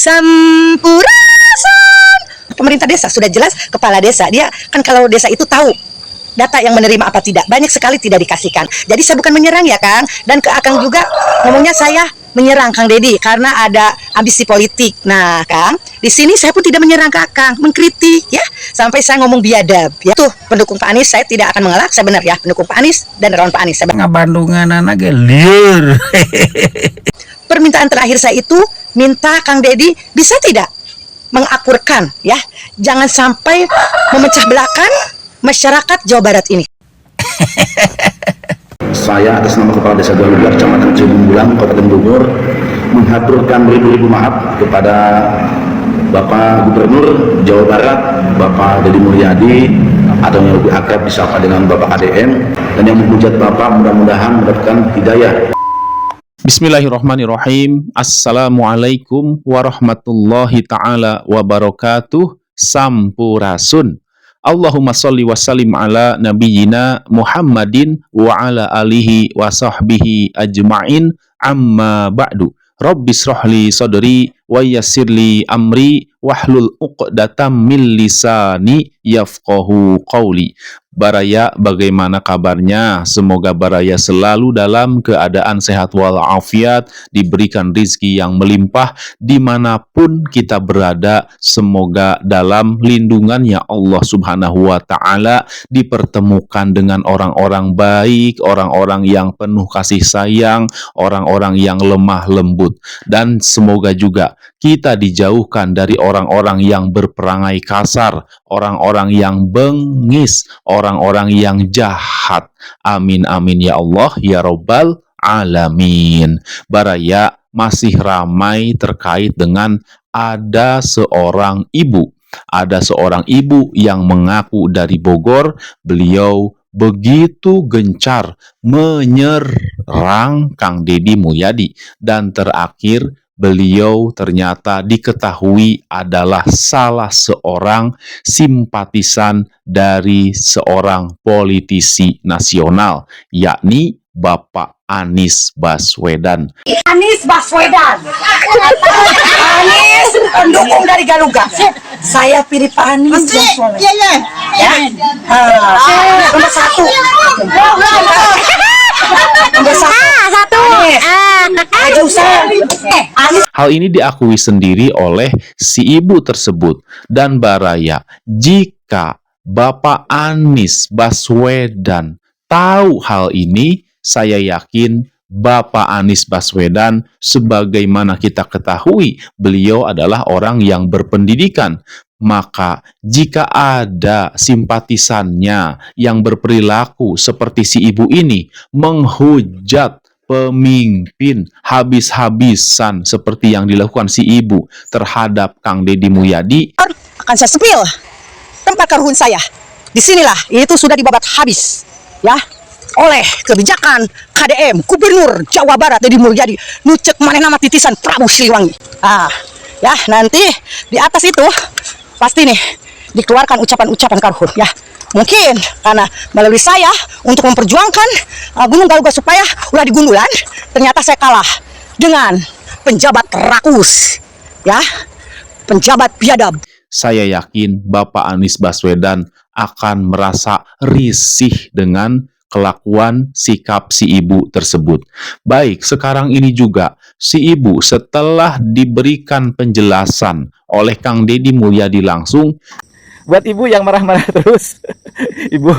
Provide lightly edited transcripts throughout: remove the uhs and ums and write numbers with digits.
Sampurasun. Pemerintah desa sudah jelas, kepala desa dia kan kalau desa itu tahu data yang menerima apa tidak, banyak sekali tidak dikasihkan. Jadi saya bukan menyerang ya Kang, dan ke Akang juga ngomongnya saya menyerang Kang Deddy karena ada ambisi politik. Nah Kang, di sini saya pun tidak menyerang ke Akang, mengkritik ya, sampai saya ngomong biadab ya. Tuh pendukung Pak Anies saya tidak akan mengelak, saya benar ya pendukung Pak Anies dan relawan Pak Anies. Ngabandungan anak liur. Permintaan terakhir saya itu minta Kang Deddy bisa tidak mengakurkan ya, jangan sampai memecah belahkan masyarakat Jawa Barat ini. Saya atas nama Kepala Desa Galuga, Kecamatan Cibung Bulang, Kabupaten Bogor, mengaturkan beribu-ribu maaf kepada Bapak Gubernur Jawa Barat, Bapak Deddy Mulyadi, atau yang lebih akrab disapa dengan Bapak ADM, dan yang menghujat Bapak mudah-mudahan mendapatkan hidayah. Bismillahirrahmanirrahim. Assalamualaikum warahmatullahi ta'ala wabarakatuh. Sampurasun. Allahumma sholli wa sallim ala nabiyyina Muhammadin wa ala alihi wa sahbihi ajma'in, amma ba'du. Rabbis rohli sodri wa yassirli amri wahlul uqdatam min lisani yafqahu qawli. Baraya, bagaimana kabarnya? Semoga Baraya selalu dalam keadaan sehat walafiat, diberikan rizki yang melimpah dimanapun kita berada. Semoga dalam lindungannya Allah Subhanahu wa Ta'ala dipertemukan dengan orang-orang baik, orang-orang yang penuh kasih sayang, orang-orang yang lemah lembut. Dan semoga juga kita dijauhkan dari orang-orang yang berperangai kasar, orang-orang yang bengis, orang-orang yang jahat. Amin amin ya Allah ya Rabbal alamin. Baraya, masih ramai terkait dengan ada seorang ibu. Ada seorang ibu yang mengaku dari Bogor. Beliau begitu gencar menyerang Kang Deddy Mulyadi, dan terakhir beliau ternyata diketahui adalah salah seorang simpatisan dari seorang politisi nasional, yakni Bapak Anies Baswedan. Anies Baswedan. Anies pendukung dari Galuga. Saya pilih Pak Anies Baswedan. Ya. Nomor satu. Nomor satu. Hal ini diakui sendiri oleh si ibu tersebut. Dan Baraya, jika Bapak Anies Baswedan tahu hal ini, saya yakin Bapak Anies Baswedan, sebagaimana kita ketahui, beliau adalah orang yang berpendidikan. Maka jika ada simpatisannya yang berperilaku seperti si ibu ini, menghujat pemimpin habis-habisan seperti yang dilakukan si ibu terhadap Kang Deddy Mulyadi, akan saya sepil tempat karuhun saya. Disinilah itu sudah dibabat habis ya oleh kebijakan KDM Gubernur Jawa Barat Deddy Mulyadi, nucek mana nama titisan Prabu Siliwangi. Ya nanti di atas itu pasti nih dikeluarkan ucapan-ucapan karuhun ya. Mungkin karena melalui saya untuk memperjuangkan Gunung Galuga supaya ulah digundulan, ternyata saya kalah dengan penjabat rakus ya, penjabat biadab. saya yakin Bapak Anies Baswedan akan merasa risih dengan kelakuan sikap si ibu tersebut. Baik, sekarang ini juga si ibu setelah diberikan penjelasan oleh Kang Deddy Mulyadi langsung. Buat ibu yang marah-marah terus, ibu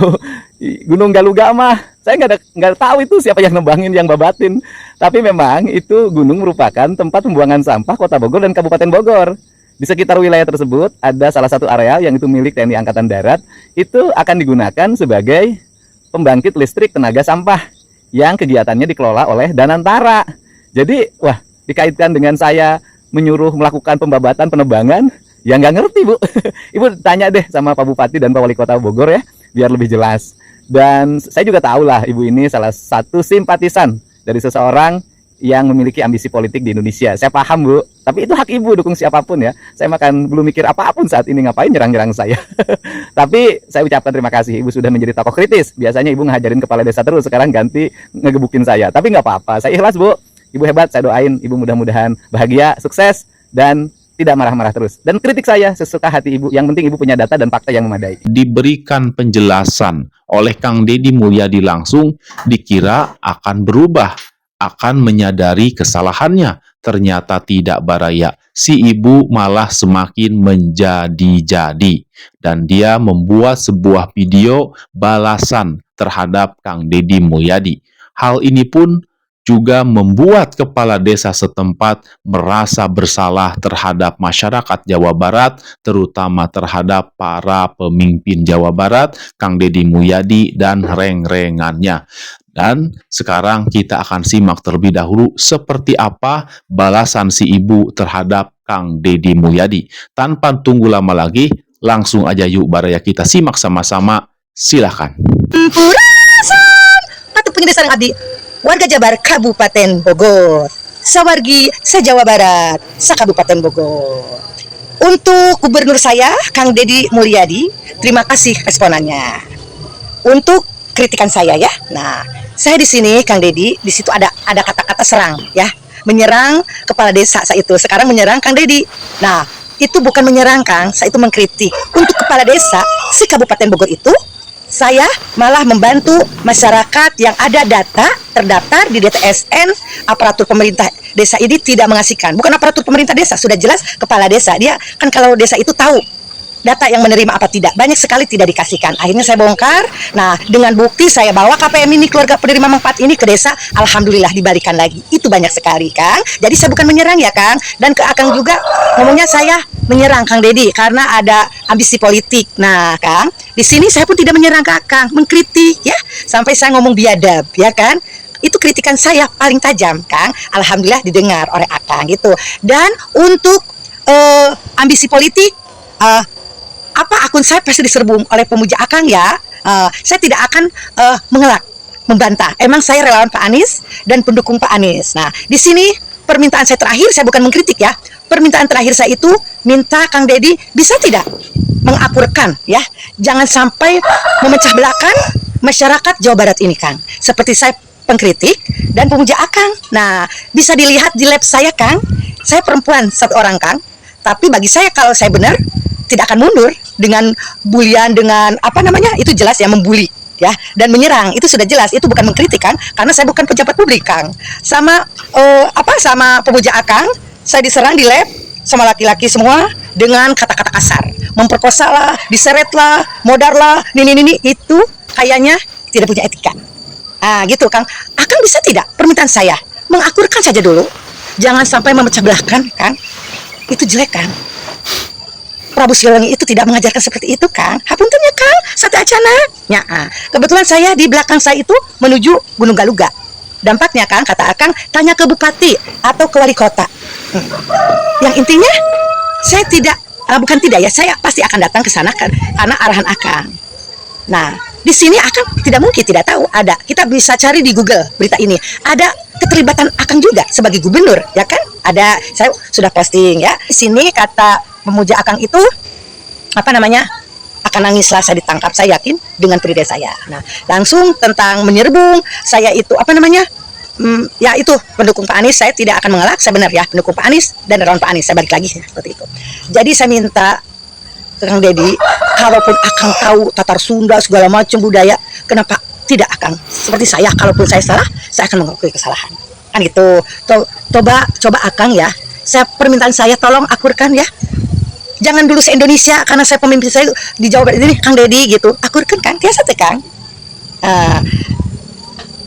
Gunung Galuga mah, saya nggak tahu itu siapa yang nembangin, yang babatin. Tapi memang itu gunung merupakan tempat pembuangan sampah Kota Bogor dan Kabupaten Bogor. Di sekitar wilayah tersebut ada salah satu area yang itu milik TNI Angkatan Darat, itu akan digunakan sebagai pembangkit listrik tenaga sampah yang kegiatannya dikelola oleh Danantara. Jadi, wah, dikaitkan dengan saya menyuruh melakukan pembabatan penebangan, ya nggak ngerti, Bu. Ibu tanya deh sama Pak Bupati dan Pak Wali Kota Bogor ya, biar lebih jelas. Dan saya juga tahu lah, Ibu ini salah satu simpatisan dari seseorang yang memiliki ambisi politik di Indonesia. Saya paham, Bu, tapi itu hak Ibu dukung siapapun ya. Saya makan belum mikir apapun saat ini, ngapain nyerang-nyerang saya. Tapi saya ucapkan terima kasih, Ibu sudah menjadi tokoh kritis. Biasanya Ibu ngajarin kepala desa terus, sekarang ganti ngegebukin saya. Tapi nggak apa-apa, saya ikhlas, Bu. Ibu hebat, saya doain Ibu mudah-mudahan bahagia, sukses, dan tidak marah-marah terus. Dan kritik saya sesuka hati ibu. Yang penting ibu punya data dan fakta yang memadai. Diberikan penjelasan oleh Kang Deddy Mulyadi langsung, dikira akan berubah, akan menyadari kesalahannya. Ternyata tidak, Baraya. Si ibu malah semakin menjadi-jadi. Dan dia membuat sebuah video balasan terhadap Kang Deddy Mulyadi. Hal ini pun juga membuat kepala desa setempat merasa bersalah terhadap masyarakat Jawa Barat, terutama terhadap para pemimpin Jawa Barat, Kang Deddy Mulyadi dan reng-rengannya. Dan sekarang kita akan simak terlebih dahulu seperti apa balasan si ibu terhadap Kang Deddy Mulyadi. Tanpa tunggu lama lagi, langsung aja yuk Baraya kita simak sama-sama. Silahkan. Sampurasun. Patuh penyedesan abdi. Warga Jabar Kabupaten Bogor, sawargi se-Jawa Barat, se-Kabupaten Bogor. Untuk gubernur saya, Kang Deddy Mulyadi, terima kasih responannya. Untuk kritikan saya ya. Nah, saya di sini Kang Deddy, di situ ada kata-kata serang ya. Menyerang kepala desa saya itu. Sekarang menyerang Kang Deddy. Nah, itu bukan menyerang Kang, saya itu mengkritik. Untuk kepala desa si Kabupaten Bogor itu, saya malah membantu masyarakat yang ada data terdaftar di DTSN. Aparatur pemerintah desa ini tidak mengasihkan. Bukan aparatur pemerintah desa, sudah jelas kepala desa. Dia kan kalau desa itu tahu data yang menerima apa tidak. Banyak sekali tidak dikasihkan. Akhirnya saya bongkar. Nah, dengan bukti saya bawa KPM ini, keluarga penerima manfaat ini ke desa. Alhamdulillah dibalikan lagi. Itu banyak sekali, Kang. Jadi saya bukan menyerang ya, Kang. Dan ke Akang juga ngomongnya saya menyerang Kang Deddy karena ada ambisi politik. Nah, Kang, di sini saya pun tidak menyerang ke Akang, mengkritik ya. Sampai saya ngomong biadab, ya kan? Itu kritikan saya paling tajam, Kang. Alhamdulillah didengar oleh Akang gitu. Dan untuk ambisi politik, apa akun saya pasti diserbu oleh pemuja Akang ya. Saya tidak akan mengelak, membantah. Emang saya relawan Pak Anies dan pendukung Pak Anies. Nah, di sini permintaan saya terakhir, saya bukan mengkritik ya. Permintaan terakhir saya itu minta Kang Deddy bisa tidak mengakurkan ya. Jangan sampai memecah belahkan masyarakat Jawa Barat ini, Kang. Seperti saya pengkritik dan pemuja Akang. Nah, bisa dilihat di lab saya, Kang. Saya perempuan satu orang, Kang. Tapi bagi saya kalau saya benar tidak akan mundur dengan bulian, dengan apa namanya, itu jelas ya, membuli ya, dan menyerang itu sudah jelas. Itu bukan mengkritik, Kang, karena saya bukan pejabat publik, Kang. Sama sama pemuja Akang, saya diserang di lab sama laki-laki semua dengan kata-kata kasar, memperkosa lah, diseret lah, modar lah, ini itu kayaknya tidak punya etika. Gitu, Kang. Akang bisa tidak permintaan saya mengakurkan saja dulu, jangan sampai memecah belahkan, Kang. Itu jelek, Kang. Prabu Siliwangi itu tidak mengajarkan seperti itu, Kang. Hapuntennya, Kang, sate acana. Ya, kebetulan saya di belakang saya itu menuju Gunung Galuga. Dampaknya, Kang, kata Akang, tanya ke bupati atau ke wali kota. Yang intinya, saya tidak, bukan tidak ya, saya pasti akan datang ke sana kan, karena arahan Akang. Nah, di sini Akang tidak mungkin tidak tahu ada. Kita bisa cari di Google berita ini. Ada keterlibatan Akang juga sebagai gubernur, ya kan? Ada, saya sudah posting ya. Di sini kata pemuja Akang itu apa namanya? Akan nangislah saya ditangkap, saya yakin dengan pride saya. Nah, langsung tentang menyerbung, saya itu apa namanya? Ya itu pendukung Pak Anies, saya tidak akan mengelak, saya benar ya pendukung Pak Anies dan relawan Pak Anies, saya balik lagi seperti itu. Jadi saya minta Kang Deddy, kalaupun Akang tahu tatar Sunda segala macam budaya, kenapa tidak Akang seperti saya? Kalaupun saya salah, saya akan mengakui kesalahan. Kan gitu. Coba Akang ya. Saya permintaan saya tolong akurkan ya. Jangan dulu se-Indonesia karena saya pemimpin saya di Jawa Barat ini Kang Deddy gitu. Akurkan Kang, biasa teh Kang.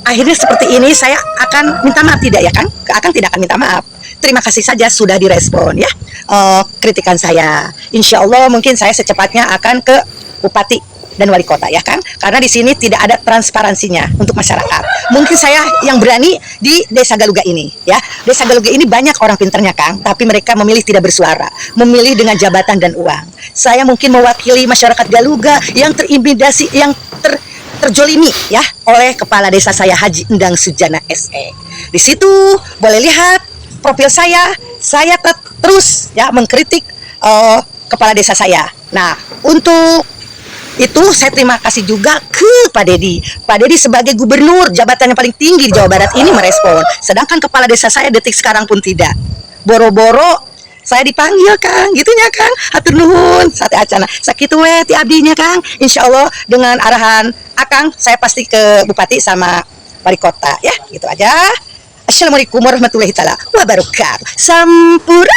Akhirnya seperti ini saya akan minta maaf tidak ya Kang? Akang tidak akan minta maaf. Terima kasih saja sudah direspon ya kritikan saya. Insya Allah mungkin saya secepatnya akan ke bupati dan wali kota ya Kang, karena di sini tidak ada transparansinya untuk masyarakat. Mungkin saya yang berani di Desa Galuga ini ya. Desa Galuga ini banyak orang pinternya Kang, tapi mereka memilih tidak bersuara, memilih dengan jabatan dan uang. Saya mungkin mewakili masyarakat Galuga yang terintimidasi, yang terjolimi ya oleh kepala desa saya Haji Endang Sujana SE. Di situ boleh lihat profil saya terus ya mengkritik kepala desa saya. Nah, untuk itu saya terima kasih juga ke Pak Deddy. Pak Deddy sebagai gubernur, jabatannya paling tinggi di Jawa Barat ini merespon. Sedangkan kepala desa saya detik sekarang pun tidak. Boro-boro saya dipanggil Kang, gitunya Kang. Hatur nuhun, sate acana. Sakitu we ti abdinya Kang. Insyaallah dengan arahan Akang saya pasti ke bupati sama wali kota ya, gitu aja. Assalamualaikum warahmatullahi taala wabarakatuh. Sampurasun.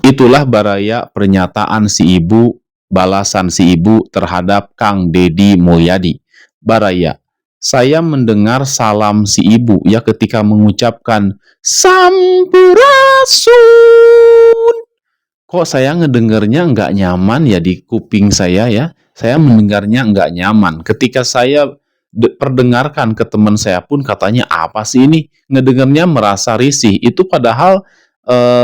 Itulah baraya pernyataan si ibu, balasan si ibu terhadap Kang Deddy Mulyadi. Baraya, saya mendengar salam si ibu ya ketika mengucapkan Sampurasun. Kok saya ngedengarnya nggak nyaman ya di kuping saya ya. Saya mendengarnya nggak nyaman. Ketika saya perdengarkan ke teman saya pun katanya apa sih ini? Ngedengarnya merasa risih. Itu padahal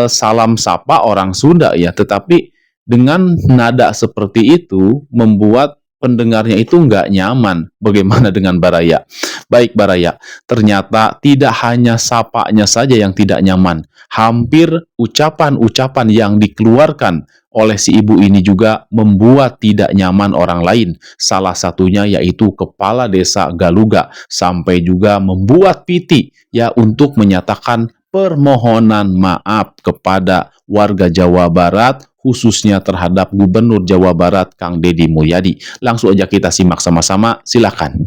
salam sapa orang Sunda ya. Tetapi dengan nada seperti itu membuat pendengarnya itu nggak nyaman. Bagaimana dengan Baraya? Baik Baraya, ternyata tidak hanya sapanya saja yang tidak nyaman. Hampir ucapan-ucapan yang dikeluarkan oleh si ibu ini juga membuat tidak nyaman orang lain. Salah satunya yaitu Kepala Desa Galuga. Sampai juga membuat piti ya untuk menyatakan permohonan maaf kepada warga Jawa Barat, khususnya terhadap Gubernur Jawa Barat Kang Deddy Mulyadi. Langsung aja kita simak sama-sama, silakan.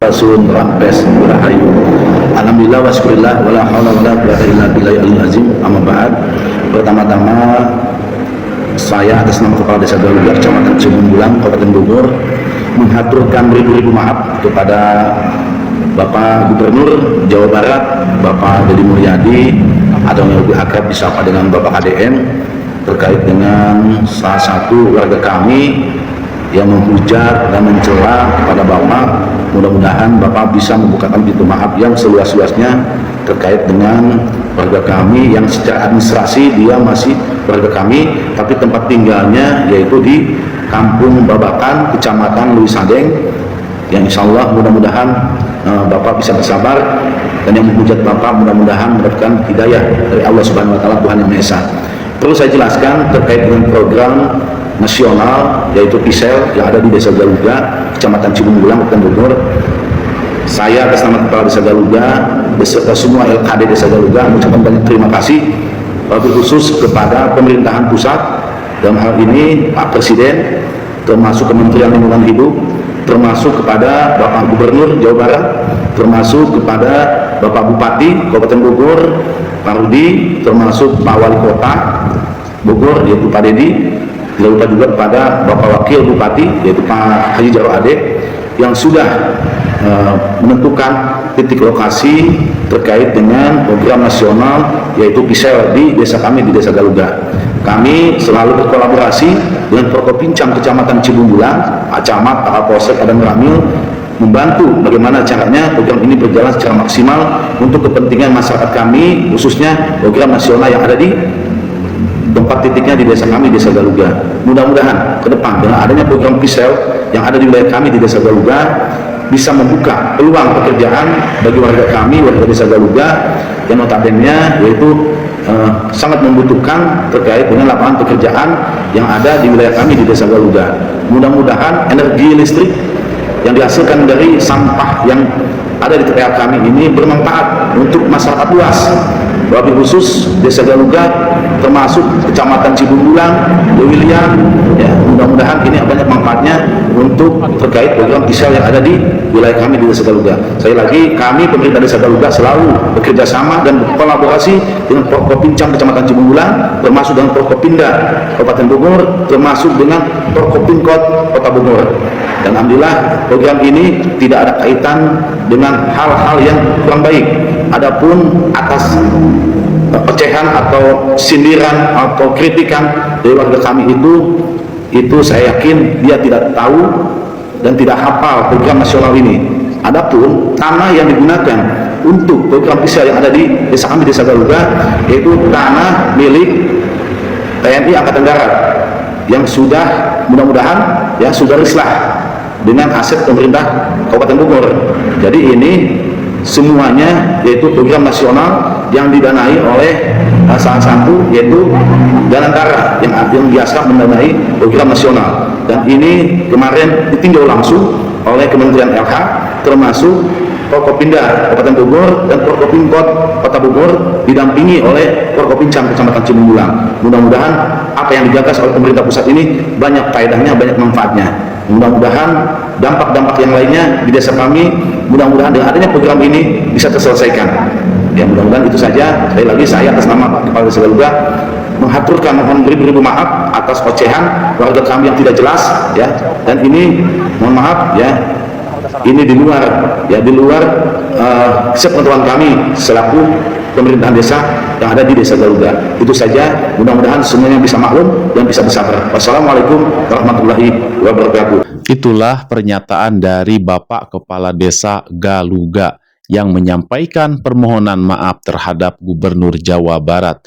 Rasul Rabbes Rahayu. Alhamdulillah wa syukurillah wala haula wala quwwata illa billahil azim. Amma ba'd. Pertama-tama saya atas nama Kepala Desa Galuga Kecamatan Cibungbulang Kabupaten Bogor menghaturkan ribu-ribu maaf kepada Bapak Gubernur Jawa Barat, Bapak Deddy Mulyadi, atau yang lebih akrab disapa dengan Bapak KDM, terkait dengan salah satu warga kami yang menghujat dan mencela kepada Bapak. Mudah-mudahan Bapak bisa membukakan pintu maaf yang seluas-luasnya terkait dengan warga kami yang secara administrasi dia masih warga kami, tapi tempat tinggalnya yaitu di Kampung Babakan, Kecamatan Luisadeng, yang insya Allah mudah-mudahan Bapak bisa bersabar, dan yang menghujat Bapak mudah-mudahan mendapatkan hidayah dari Allah Subhanahu Wa Taala, Tuhan Yang Maha Esa. Perlu saya jelaskan terkait dengan program nasional yaitu PISEL yang ada di Desa Galuga, Kecamatan Cibungbulang, Kabupaten Bogor. Saya atas nama Kepala Desa Galuga beserta semua LKD Desa Galuga mengucapkan banyak terima kasih, wabil khusus kepada pemerintahan pusat, dalam hal ini Pak Presiden, termasuk Kementerian Lingkungan Hidup, termasuk kepada Bapak Gubernur Jawa Barat, termasuk kepada Bapak Bupati Kabupaten Bogor, Pak Rudi, termasuk Pak Wali Kota Bogor yaitu Pak Deddy. Tidak lupa juga kepada Bapak Wakil Bupati yaitu Pak Haji Jarot Ade yang sudah menentukan titik lokasi terkait dengan program nasional yaitu PISEL di desa kami, di Desa Galuga. Kami selalu berkolaborasi dengan Forkopincam Kecamatan Cibungbulang, Pak Camat, Pak Kapolsek, Adam Ramil, membantu bagaimana caranya program ini berjalan secara maksimal untuk kepentingan masyarakat kami, khususnya program nasional yang ada di tempat titiknya di desa kami, Desa Galuga. Mudah-mudahan ke depan dengan adanya program PISEL yang ada di wilayah kami di Desa Galuga bisa membuka peluang pekerjaan bagi warga kami, warga Desa Galuga yang notabene yaitu sangat membutuhkan terkait dengan lapangan pekerjaan yang ada di wilayah kami di Desa Galuga. Mudah-mudahan energi listrik yang dihasilkan dari sampah yang ada di TPA kami ini bermanfaat untuk masyarakat luas, wabil khusus Desa Galuga termasuk Kecamatan Cibungbulang, Lewiliang, ya, mudah-mudahan ini banyak manfaatnya untuk terkait program PISEL yang ada di wilayah kami di Desa Galuga. Sekali lagi, kami pemerintah Desa Galuga selalu bekerja sama dan berkolaborasi dengan Forkopincam Kecamatan Cibungbulang, termasuk dengan Forkopinda Kabupaten Bogor, termasuk dengan Forkopinkot Kota Bogor. Dan alhamdulillah program ini tidak ada kaitan dengan hal-hal yang kurang baik. Adapun atas ocehan atau sindiran atau kritikan dari warga kami itu saya yakin dia tidak tahu dan tidak hafal program nasional ini. Adapun tanah yang digunakan untuk program PISEL yang ada di desa kami, Desa Galuga, yaitu tanah milik TNI Angkatan Darat yang sudah mudah-mudahan ya sudah islah dengan aset pemerintah Kabupaten Bogor. Jadi ini semuanya yaitu program nasional yang didanai oleh salah satu yaitu Danantara yang biasa mendanai program nasional, dan ini kemarin ditinjau langsung oleh Kementerian LH termasuk Forkopimda Kabupaten Bogor dan Forkopimkot Kota Bogor didampingi oleh Forkopincam Kecamatan Cibungbulang. Mudah-mudahan apa yang digagas oleh pemerintah pusat ini banyak faedahnya, banyak manfaatnya. Mudah-mudahan dampak-dampak yang lainnya di desa kami, mudah-mudahan dengan adanya program ini bisa terselesaikan. Ya, mudah-mudahan itu saja. Sekali lagi saya atas nama Kepala Desa Galuga menghaturkan mohon beribu-ribu maaf atas ocehan warga kami yang tidak jelas, ya. Dan ini mohon maaf, ya, ini di luar sepengetahuan kami selaku pemerintahan desa yang ada di Desa Galuga. Itu saja, mudah-mudahan semuanya bisa maklum dan bisa bersabar. Wassalamualaikum warahmatullahi wabarakatuh. Itulah pernyataan dari Bapak Kepala Desa Galuga yang menyampaikan permohonan maaf terhadap Gubernur Jawa Barat,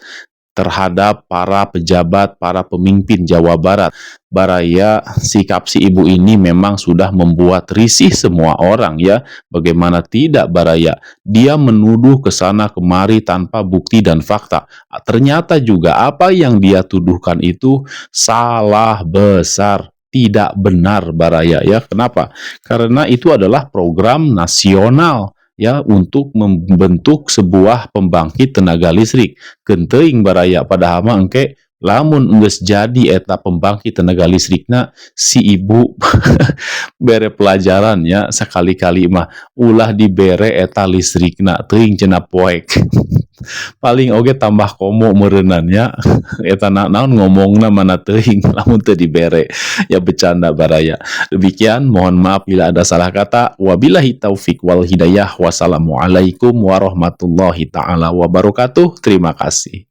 terhadap para pejabat, para pemimpin Jawa Barat. Baraya, sikap si ibu ini memang sudah membuat risih semua orang, ya. Bagaimana tidak, Baraya? Dia menuduh ke sana kemari tanpa bukti dan fakta. Ternyata juga apa yang dia tuduhkan itu salah besar. Tidak benar, Baraya, ya. Kenapa? Karena itu adalah program nasional, ya, untuk membentuk sebuah pembangkit tenaga listrik. Genteing, Baraya, padahal mah engke lamun geus jadi eta pembangkit tenaga listrikna si ibu bere pelajaran, ya, sekali-kali mah ulah dibere eta listrikna teuing cenah poek. Paling oge tambah komo meureunannya eta naon ngomongna mana teuing lamun teu dibere, ya, bercanda, Baraya. Demikian, mohon maaf bila ada salah kata. Wabillahi taufik wal hidayah. Wassalamualaikum warahmatullahi taala wabarakatuh. Terima kasih.